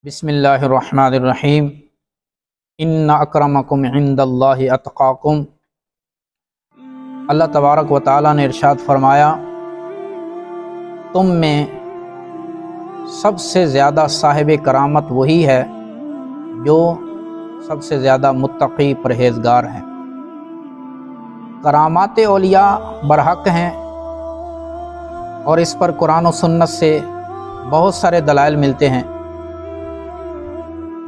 بسم اللہ الرحمن الرحیم ان اکرمکم عند اللہ اتقاکم۔ اللہ تبارک و تعالیٰ نے ارشاد فرمایا، تم میں سب سے زیادہ صاحب کرامت وہی ہے جو سب سے زیادہ متقی پرہیزگار ہیں۔ کرامات اولیاء برحق ہیں اور اس پر قرآن و سنت سے بہت سارے دلائل ملتے ہیں،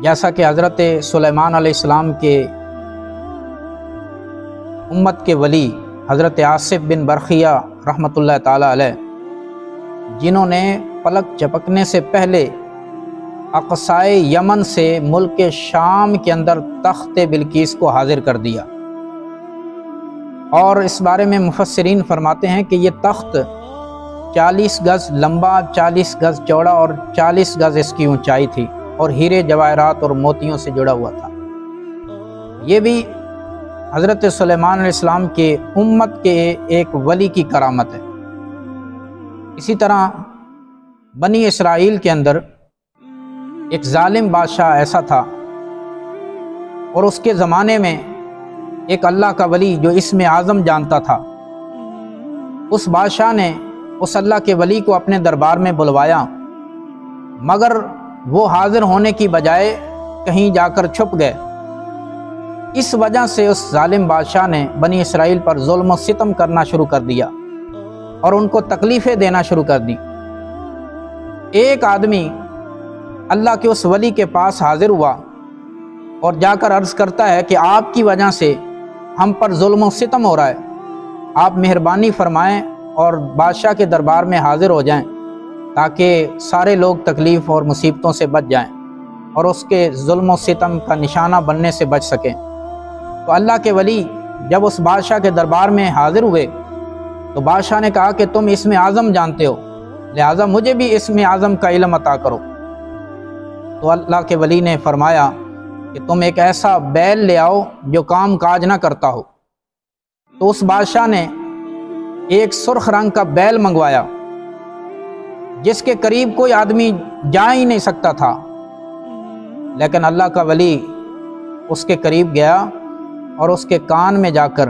جیسا کہ حضرت سلیمان علیہ السلام کے امت کے ولی حضرت آصف بن برقیہ رحمۃ اللہ تعالیٰ علیہ، جنہوں نے پلک جھپکنے سے پہلے اقصائے یمن سے ملک شام کے اندر تخت بلقیس کو حاضر کر دیا، اور اس بارے میں مفسرین فرماتے ہیں کہ یہ تخت 40 گز لمبا، 40 گز چوڑا اور 40 گز اس کی اونچائی تھی، اور ہیرے جواہرات اور موتیوں سے جڑا ہوا تھا۔ یہ بھی حضرت سلیمان علیہ السلام کے امت کے ایک ولی کی کرامت ہے۔ اسی طرح بنی اسرائیل کے اندر ایک ظالم بادشاہ ایسا تھا، اور اس کے زمانے میں ایک اللہ کا ولی جو اسم اعظم جانتا تھا، اس بادشاہ نے اس اللہ کے ولی کو اپنے دربار میں بلوایا، مگر وہ حاضر ہونے کی بجائے کہیں جا کر چھپ گئے۔ اس وجہ سے اس ظالم بادشاہ نے بنی اسرائیل پر ظلم و ستم کرنا شروع کر دیا اور ان کو تکلیفیں دینا شروع کر دی۔ ایک آدمی اللہ کے اس ولی کے پاس حاضر ہوا اور جا کر عرض کرتا ہے کہ آپ کی وجہ سے ہم پر ظلم و ستم ہو رہا ہے، آپ مہربانی فرمائیں اور بادشاہ کے دربار میں حاضر ہو جائیں تاکہ سارے لوگ تکلیف اور مصیبتوں سے بچ جائیں اور اس کے ظلم و ستم کا نشانہ بننے سے بچ سکیں۔ تو اللہ کے ولی جب اس بادشاہ کے دربار میں حاضر ہوئے تو بادشاہ نے کہا کہ تم اسم اعظم جانتے ہو، لہٰذا مجھے بھی اسم اعظم کا علم عطا کرو۔ تو اللہ کے ولی نے فرمایا کہ تم ایک ایسا بیل لے آؤ جو کام کاج نہ کرتا ہو۔ تو اس بادشاہ نے ایک سرخ رنگ کا بیل منگوایا جس کے قریب کوئی آدمی جا ہی نہیں سکتا تھا، لیکن اللہ کا ولی اس کے قریب گیا اور اس کے کان میں جا کر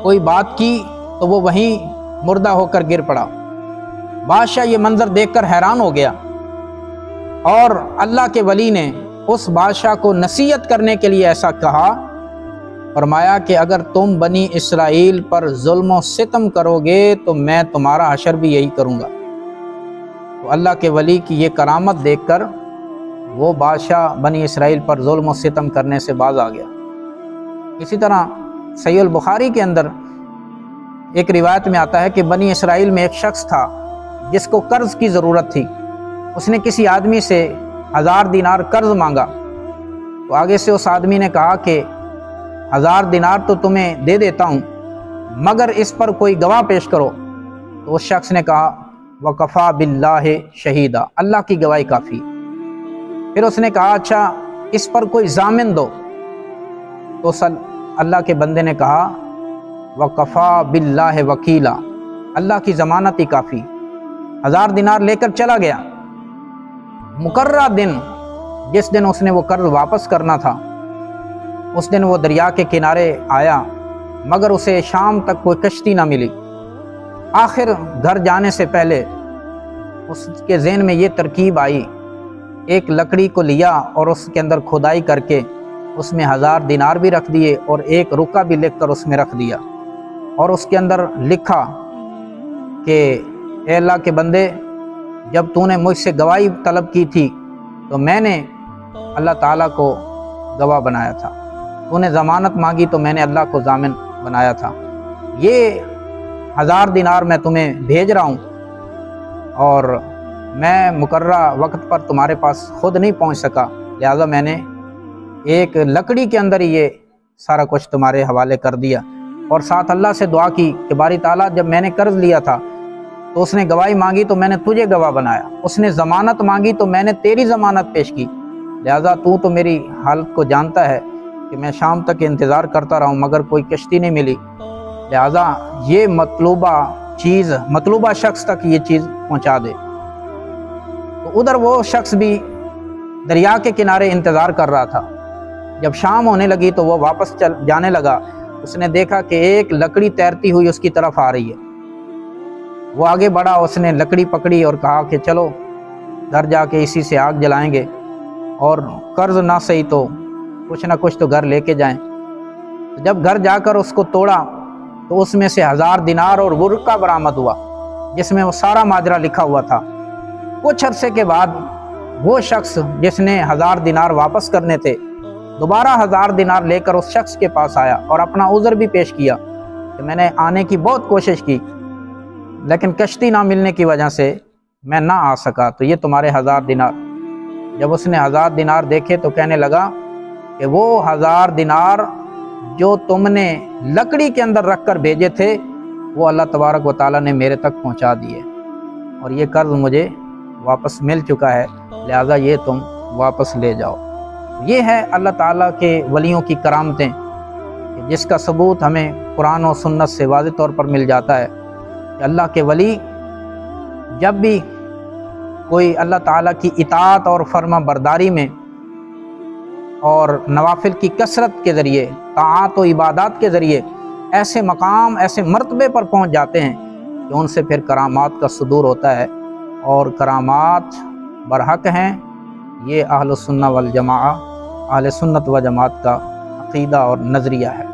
کوئی بات کی تو وہ وہیں مردہ ہو کر گر پڑا۔ بادشاہ یہ منظر دیکھ کر حیران ہو گیا، اور اللہ کے ولی نے اس بادشاہ کو نصیحت کرنے کے لیے ایسا کہا، فرمایا کہ اگر تم بنی اسرائیل پر ظلم و ستم کرو گے تو میں تمہارا حشر بھی یہی کروں گا۔ تو اللہ کے ولی کی یہ کرامت دیکھ کر وہ بادشاہ بنی اسرائیل پر ظلم و ستم کرنے سے باز آ گیا۔ اسی طرح صحیح البخاری کے اندر ایک روایت میں آتا ہے کہ بنی اسرائیل میں ایک شخص تھا جس کو قرض کی ضرورت تھی۔ اس نے کسی آدمی سے 1000 دینار قرض مانگا، تو آگے سے اس آدمی نے کہا کہ 1000 دینار تو تمہیں دے دیتا ہوں، مگر اس پر کوئی گواہ پیش کرو۔ تو اس شخص نے کہا وَقَفَى بِاللَّهِ شَهِيدًا، اللہ کی گواہی کافی۔ پھر اس نے کہا اچھا اس پر کوئی ضامن دو۔ تو اللہ کے بندے نے کہا وَقَفَى بِاللَّهِ وَكِيلًا، اللہ کی ضمانت ہی کافی۔ 1000 دینار لے کر چلا گیا۔ مقررہ دن، جس دن اس نے وہ قرض واپس کرنا تھا، اس دن وہ دریا کے کنارے آیا، مگر اسے شام تک کوئی کشتی نہ ملی۔ آخر گھر جانے سے پہلے اس کے ذہن میں یہ ترکیب آئی، ایک لکڑی کو لیا اور اس کے اندر کھدائی کر کے اس میں 1000 دینار بھی رکھ دیے اور ایک رکا بھی لکھ کر اس میں رکھ دیا، اور اس کے اندر لکھا کہ اے اللہ کے بندے، جب تو نے مجھ سے گواہی طلب کی تھی تو میں نے اللہ تعالیٰ کو گواہ بنایا تھا، تو نے ضمانت مانگی تو میں نے اللہ کو ضامن بنایا تھا، یہ 1000 دینار میں تمہیں بھیج رہا ہوں، اور میں مقررہ وقت پر تمہارے پاس خود نہیں پہنچ سکا، لہذا میں نے ایک لکڑی کے اندر ہی یہ سارا کچھ تمہارے حوالے کر دیا، اور ساتھ اللہ سے دعا کی کہ باری تعالیٰ جب میں نے قرض لیا تھا تو اس نے گواہی مانگی تو میں نے تجھے گواہ بنایا، اس نے ضمانت مانگی تو میں نے تیری ضمانت پیش کی، لہذا تو میری حالت کو جانتا ہے کہ میں شام تک انتظار کرتا رہا ہوں مگر کوئی کشتی نہیں ملی، لہذا یہ مطلوبہ شخص تک یہ چیز پہنچا دے۔ تو ادھر وہ شخص بھی دریا کے کنارے انتظار کر رہا تھا۔ جب شام ہونے لگی تو وہ واپس جانے لگا، اس نے دیکھا کہ ایک لکڑی تیرتی ہوئی اس کی طرف آ رہی ہے۔ وہ آگے بڑھا، اس نے لکڑی پکڑی اور کہا کہ چلو گھر جا کے اسی سے آگ جلائیں گے، اور قرض نہ صحیح تو کچھ نہ کچھ تو گھر لے کے جائیں۔ جب گھر جا کر اس کو توڑا تو اس میں سے 1000 دینار اور ورقہ برآمد ہوا، جس میں وہ سارا ماجرا لکھا ہوا تھا۔ کچھ عرصے کے بعد وہ شخص جس نے 1000 دینار واپس کرنے تھے، دوبارہ 1000 دینار لے کر اس شخص کے پاس آیا اور اپنا عذر بھی پیش کیا کہ میں نے آنے کی بہت کوشش کی، لیکن کشتی نہ ملنے کی وجہ سے میں نہ آ سکا، تو یہ تمہارے 1000 دینار۔ جب اس نے 1000 دینار دیکھے تو کہنے لگا کہ وہ 1000 دینار جو تم نے لکڑی کے اندر رکھ کر بھیجے تھے، وہ اللہ تبارک و تعالیٰ نے میرے تک پہنچا دیے، اور یہ قرض مجھے واپس مل چکا ہے، لہذا یہ تم واپس لے جاؤ۔ یہ ہے اللہ تعالیٰ کے ولیوں کی کرامتیں، جس کا ثبوت ہمیں قرآن و سنت سے واضح طور پر مل جاتا ہے کہ اللہ کے ولی جب بھی کوئی اللہ تعالیٰ کی اطاعت اور فرما برداری میں اور نوافل کی کثرت کے ذریعے، طاعات و عبادات کے ذریعے ایسے مقام، ایسے مرتبے پر پہنچ جاتے ہیں کہ ان سے پھر کرامات کا صدور ہوتا ہے، اور کرامات برحق ہیں۔ یہ اہل السنہ والجماعہ، اہل سنت و جماعت کا عقیدہ اور نظریہ ہے۔